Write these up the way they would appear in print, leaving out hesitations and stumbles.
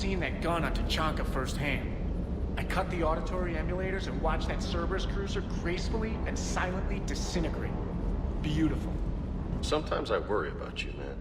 seen that gun on Tachanka firsthand. I cut the auditory emulators and watched that Cerberus cruiser gracefully and silently disintegrate. Beautiful. Sometimes I worry about you, man.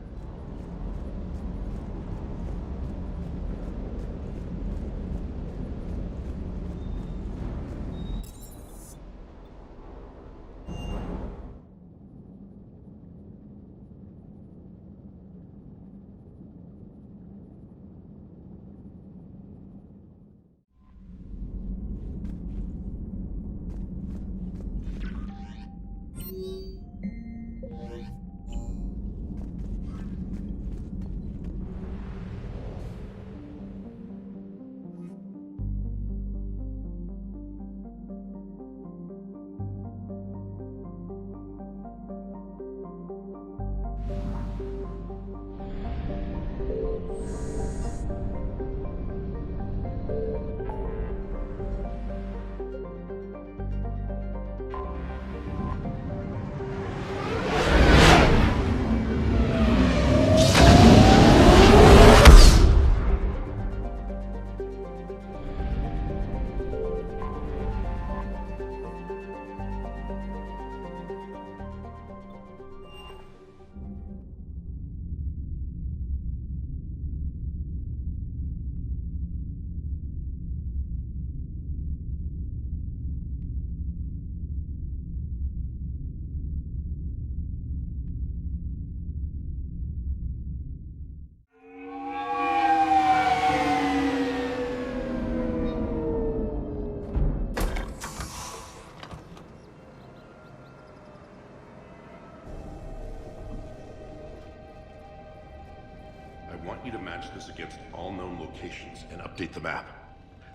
I want you to match this against all known locations and update the map.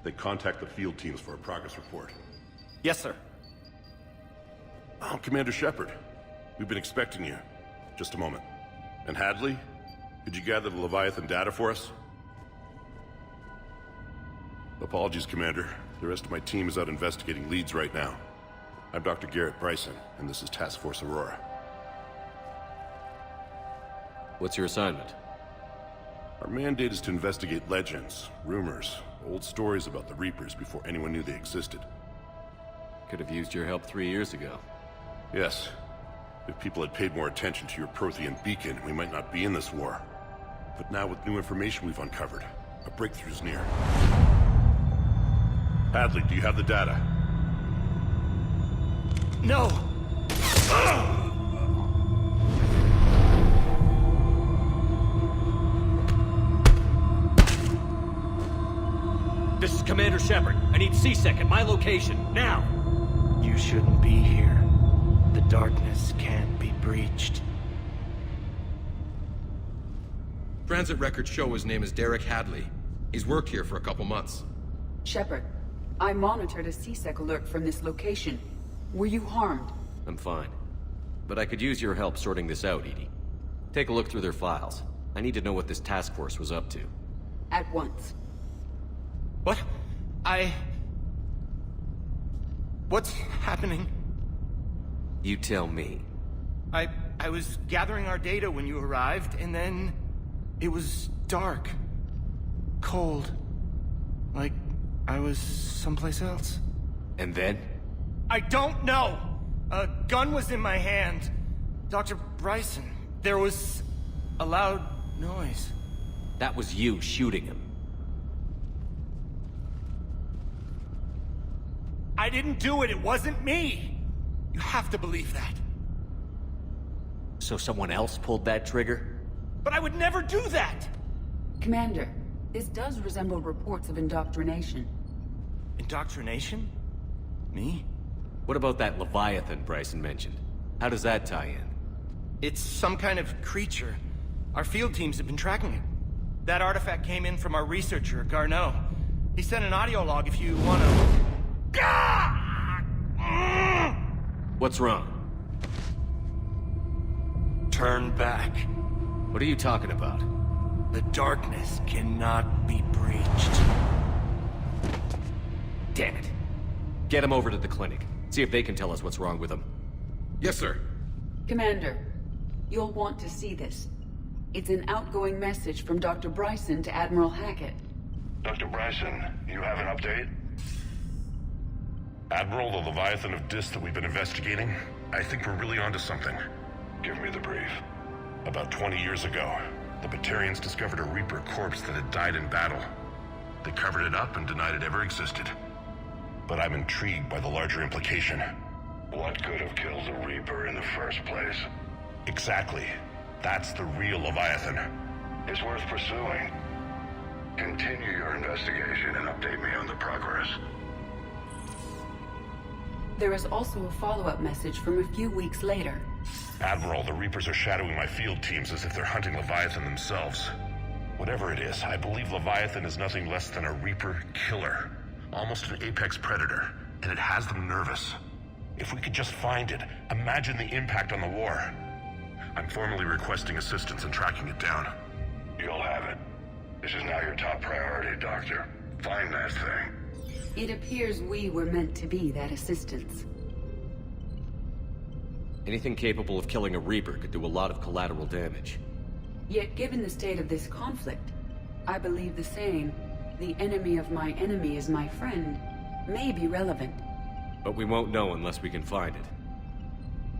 Then contact the field teams for a progress report. Yes, sir. Oh, Commander Shepard. We've been expecting you. Just a moment. And Hadley? Could you gather the Leviathan data for us? Apologies, Commander. The rest of my team is out investigating leads right now. I'm Dr. Garrett Bryson, and this is Task Force Aurora. What's your assignment? Our mandate is to investigate legends, rumors, old stories about the Reapers before anyone knew they existed. Could have used your help 3 years ago. Yes. If people had paid more attention to your Prothean beacon, we might not be in this war. But now with new information we've uncovered, a breakthrough's near. Hadley, do you have the data? No! This is Commander Shepard. I need C-Sec at my location, now! You shouldn't be here. The darkness can't be breached. Transit records show his name is Derek Hadley. He's worked here for a couple months. Shepard, I monitored a C-Sec alert from this location. Were you harmed? I'm fine. But I could use your help sorting this out, Edie. Take a look through their files. I need to know what this task force was up to. At once. What? What's happening? You tell me. I was gathering our data when you arrived, and then it was dark. Cold. Like I was someplace else. And then? I don't know! A gun was in my hand. Dr. Bryson, there was a loud noise. That was you shooting him. I didn't do it, it wasn't me! You have to believe that. So someone else pulled that trigger? But I would never do that! Commander, this does resemble reports of indoctrination. Indoctrination? Me? What about that Leviathan Bryson mentioned? How does that tie in? It's some kind of creature. Our field teams have been tracking it. That artifact came in from our researcher, Garneau. He sent an audio log if you want to... What's wrong? Turn back. What are you talking about? The darkness cannot be breached. Damn it. Get him over to the clinic. See if they can tell us what's wrong with him. Yes, sir. Commander, you'll want to see this. It's an outgoing message from Dr. Bryson to Admiral Hackett. Dr. Bryson, you have an update? Admiral, the Leviathan of Dis that we've been investigating, I think we're really onto something. Give me the brief. About 20 years ago, the Batarians discovered a Reaper corpse that had died in battle. They covered it up and denied it ever existed. But I'm intrigued by the larger implication. What could have killed the Reaper in the first place? Exactly. That's the real Leviathan. It's worth pursuing. Continue your investigation and update me on the progress. There is also a follow-up message from a few weeks later. Admiral, the Reapers are shadowing my field teams as if they're hunting Leviathan themselves. Whatever it is, I believe Leviathan is nothing less than a Reaper killer. Almost an apex predator, and it has them nervous. If we could just find it, imagine the impact on the war. I'm formally requesting assistance in tracking it down. You'll have it. This is now your top priority, Doctor. Find that thing. It appears we were meant to be that assistance. Anything capable of killing a Reaper could do a lot of collateral damage. Yet given the state of this conflict, I believe the saying, "The enemy of my enemy is my friend," may be relevant. But we won't know unless we can find it.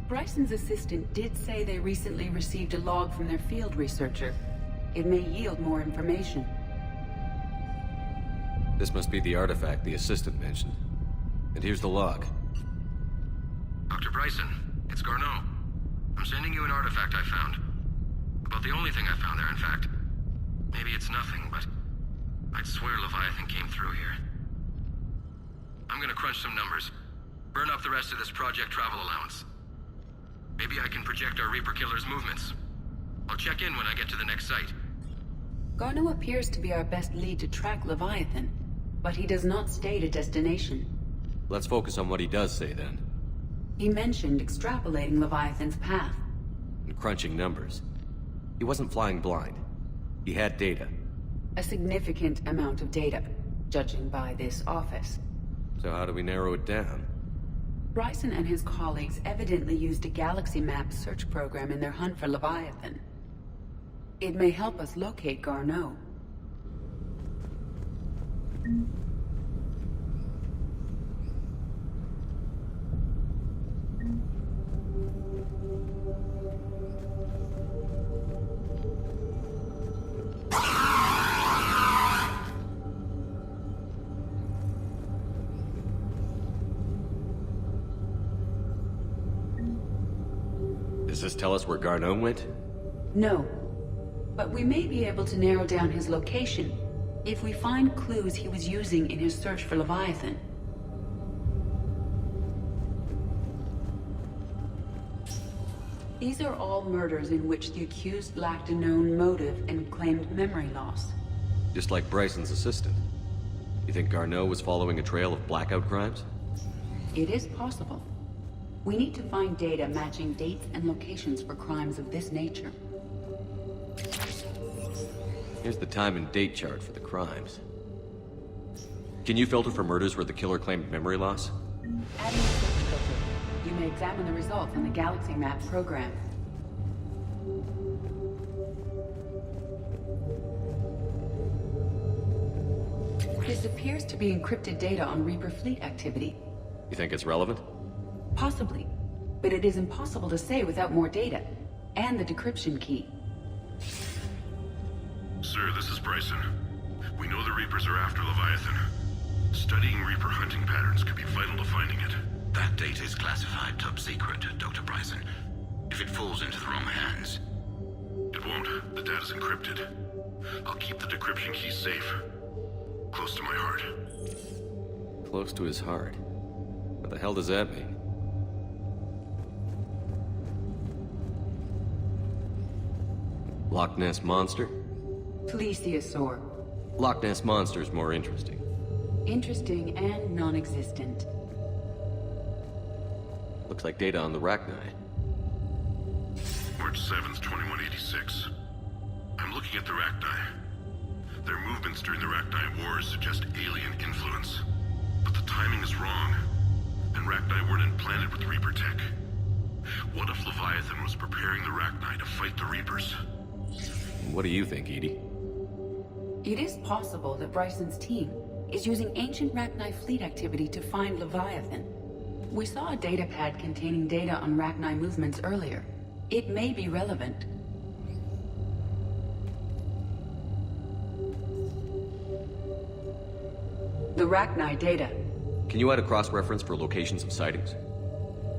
Bryson's assistant did say they recently received a log from their field researcher. It may yield more information. This must be the artifact the assistant mentioned. And here's the log. Dr. Bryson, it's Garneau. I'm sending you an artifact I found. About the only thing I found there, in fact. Maybe it's nothing, but I'd swear Leviathan came through here. I'm gonna crunch some numbers. Burn up the rest of this project travel allowance. Maybe I can project our Reaper killer's movements. I'll check in when I get to the next site. Garneau appears to be our best lead to track Leviathan, but he does not state a destination. Let's focus on what he does say then. He mentioned extrapolating Leviathan's path. And crunching numbers. He wasn't flying blind. He had data. A significant amount of data, judging by this office. So how do we narrow it down? Bryson and his colleagues evidently used a galaxy map search program in their hunt for Leviathan. It may help us locate Garneau. Does this tell us where Garneau went? No, but we may be able to narrow down his location if we find clues he was using in his search for Leviathan. These are all murders in which the accused lacked a known motive and claimed memory loss. Just like Bryson's assistant. You think Garneau was following a trail of blackout crimes? It is possible. We need to find data matching dates and locations for crimes of this nature. Here's the time and date chart for the crimes. Can you filter for murders where the killer claimed memory loss? Adding a search filter. You may examine the results in the Galaxy Map program. This appears to be encrypted data on Reaper fleet activity. You think it's relevant? Possibly, but it is impossible to say without more data, and the decryption key. Sir, this is Bryson. We know the Reapers are after Leviathan. Studying Reaper hunting patterns could be vital to finding it. That data is classified top secret, Dr. Bryson. If it falls into the wrong hands... It won't. The data's encrypted. I'll keep the decryption key safe. Close to my heart. Close to his heart. What the hell does that mean? Loch Ness Monster? Plesiosaur. Loch Ness Monster's more interesting. Interesting and non-existent. Looks like data on the Rachni. March 7th, 2186. I'm looking at the Rachni. Their movements during the Rachni Wars suggest alien influence. But the timing is wrong. And Rachni weren't implanted with Reaper tech. What if Leviathan was preparing the Rachni to fight the Reapers? What do you think, Edie? It is possible that Bryson's team is using ancient Rachni fleet activity to find Leviathan. We saw a data pad containing data on Rachni movements earlier. It may be relevant. The Rachni data. Can you add a cross-reference for locations of sightings?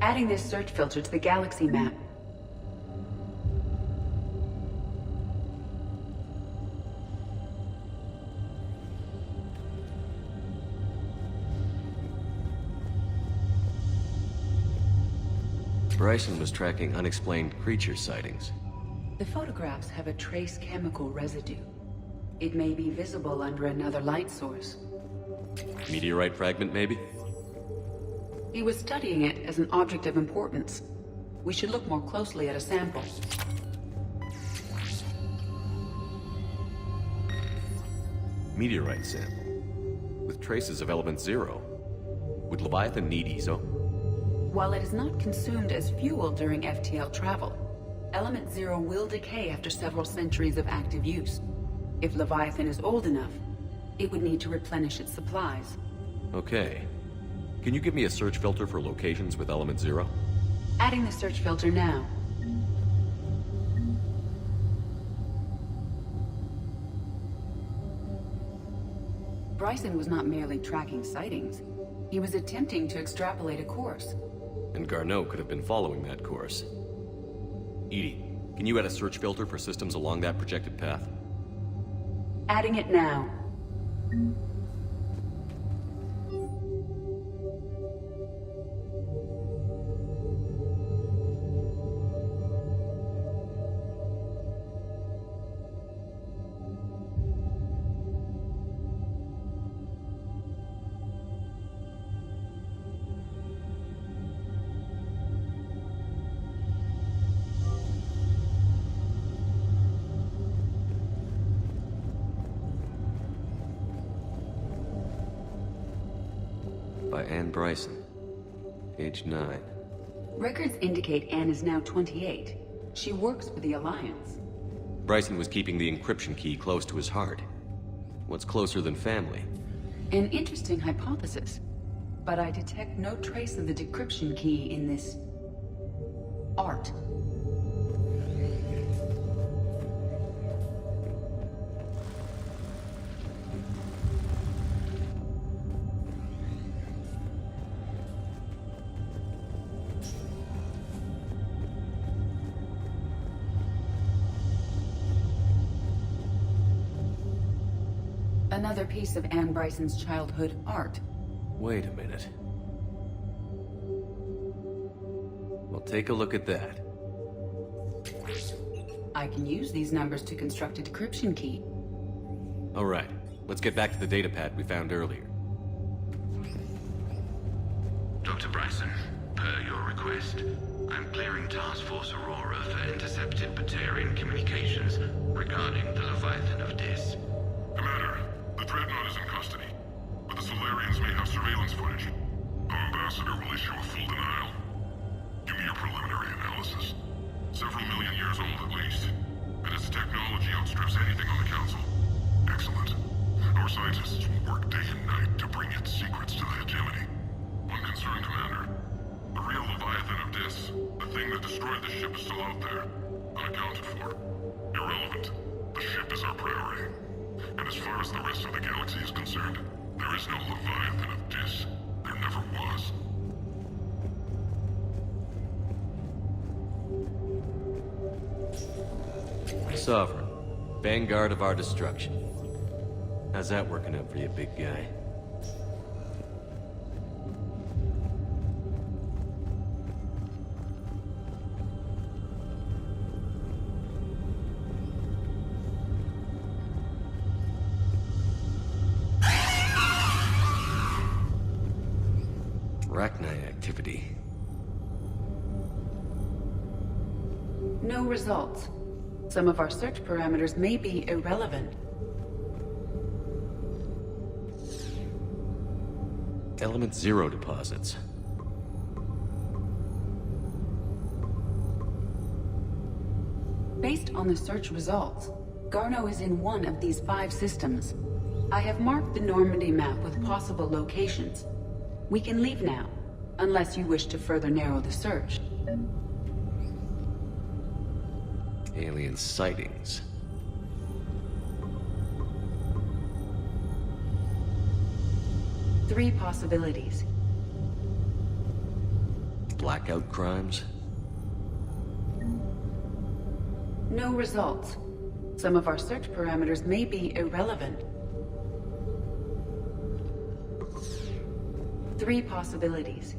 Adding this search filter to the galaxy map. Bryson was tracking unexplained creature sightings. The photographs have a trace chemical residue. It may be visible under another light source. Meteorite fragment, maybe? He was studying it as an object of importance. We should look more closely at a sample. Meteorite sample. With traces of element 0. Would Leviathan need ESO? While it is not consumed as fuel during FTL travel, element 0 will decay after several centuries of active use. If Leviathan is old enough, it would need to replenish its supplies. Okay. Can you give me a search filter for locations with element 0? Adding the search filter now. Bryson was not merely tracking sightings. He was attempting to extrapolate a course. And Garneau could have been following that course. Edie, can you add a search filter for systems along that projected path? Adding it now. By Anne Bryson. Age 9. Records indicate Anne is now 28. She works for the Alliance. Bryson was keeping the encryption key close to his heart. What's closer than family? An interesting hypothesis. But I detect no trace of the decryption key in this... art. Another piece of Anne Bryson's childhood art. Wait a minute. Well, take a look at that. I can use these numbers to construct a decryption key. All right, let's get back to the data pad we found earlier. Dr. Bryson, per your request, I'm clearing Task Force Aurora for intercepted Batarian communications regarding the Leviathan of Dis. Commander, the Dreadnought is in custody, but the Solarians may have surveillance footage. Our ambassador will issue a full denial. Give me your preliminary analysis. Several million years old at least, and its technology outstrips anything on the Council. Excellent. Our scientists will work day and night to bring its secrets to the hegemony. One concern, Commander. The real Leviathan of Dis, the thing that destroyed the ship, is still out there, unaccounted for. Irrelevant. The ship is our priority. And as far as the rest of the galaxy is concerned, there is no Leviathan of Dis. There never was. Sovereign, vanguard of our destruction. How's that working out for you, big guy? Rachni activity. No results. Some of our search parameters may be irrelevant. Element 0 deposits. Based on the search results, Garneau is in one of these 5 systems. I have marked the Normandy map with possible locations. We can leave now, unless you wish to further narrow the search. Alien sightings. Three possibilities. Blackout crimes? No results. Some of our search parameters may be irrelevant. 3 possibilities.